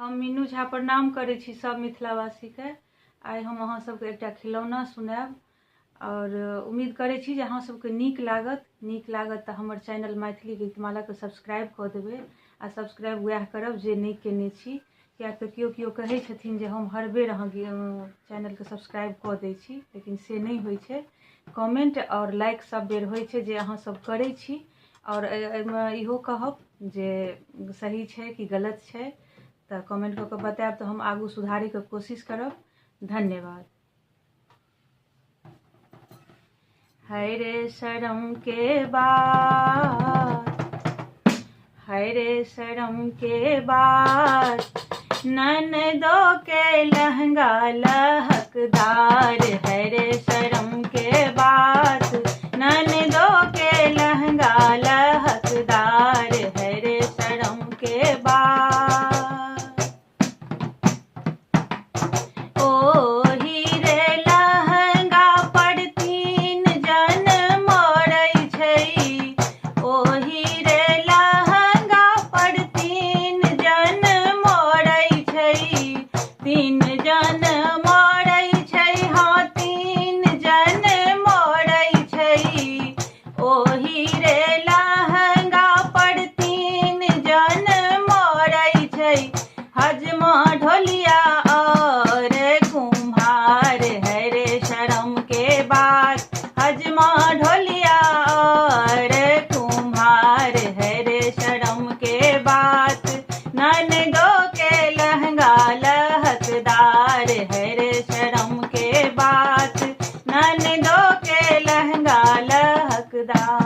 हम मीनू झा प्रणाम करै छी सब मिथिलावासी के। आइ हम अहाँ सबके एकटा खिलौना सुनाएब और उम्मीद करै छी जे अहाँ सबके नीक लागत तऽ हमर चैनल मैथिली गीतमाला के सब्सक्राइब कऽ देबै आ सब्सक्राइब वएह करब जे नहि केने छी, किएक तऽ केओ कहै छथिन जे हम हर बेर अहाँ चैनल के सब्सक्राइब कऽ दै छी, लेकिन से नहीं होइ छै। कमेंट और लाइक सब बेर होइ छै जे अहाँ सब करै छी और एहिमे इहो कहब जे सही छै कि गलत छै तऽ कमेंट कऽ के बताएब तऽ हम आगू सुधारै के कोशिश करब। धन्यवाद। हाय रे शरम के बात, हाय रे शरम के बात, ननदो के लहंगा लहकदार। हाय रे शरम के बात, ननदो के लहंगा लहकदार। हाय रे शरम के बात। हजमा ढोलिया और कुम्हार। है रे शरम के बात, हजमा ढोलिया और कुम्हार। है रे शरम के बात, ननदो के लहंगा लहकदार। है रे शरम के बात, ननदो के लहंगा लहकदार।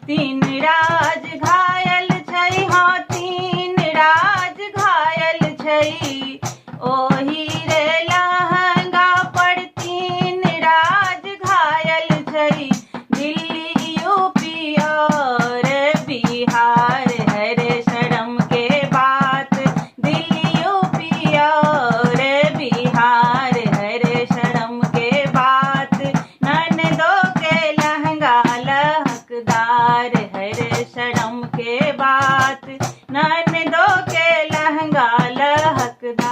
तीन राज घायल छै, हाँ तीन राज घायल छै। ओही रे लहंगा पर तीन राज घायल छै। दिल्ली यूपी और बिहार। है रे शरम के बात, दिल्ली यूपी और बिहार। है रे शरम के बात, ननदो के लहंगा लहकदार। है रे शरम के बात, ननदो के लहंगा लहकदार।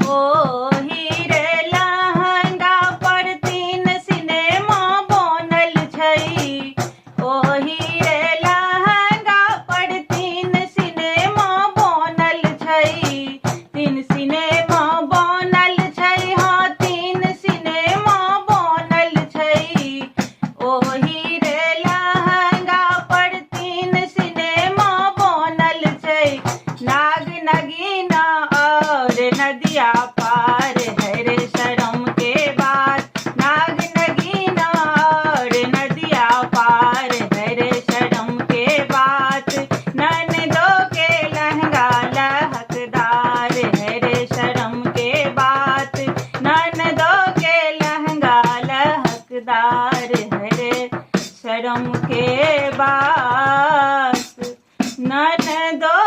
ओही रे लहंगा पर तीन सिनेमा बनल छै। ओही रे लहंगा पर तीन सिनेमा बनल छै। तीन सिनेमा बनल छै, हाँ तीन सिनेमा बनल छै। ओही रे लहंगा पर तीन सिनेमा बनल छै। नाग नगीना और नदिया पार। है रे शरम के बात, नाग नगीना और नदिया पार। है रे शरम के बात, ननदो के लहंगा लहकदार। है रे शरम के बात, ननदो के लहंगा लहकदार। है रे शरम के बात, ननदो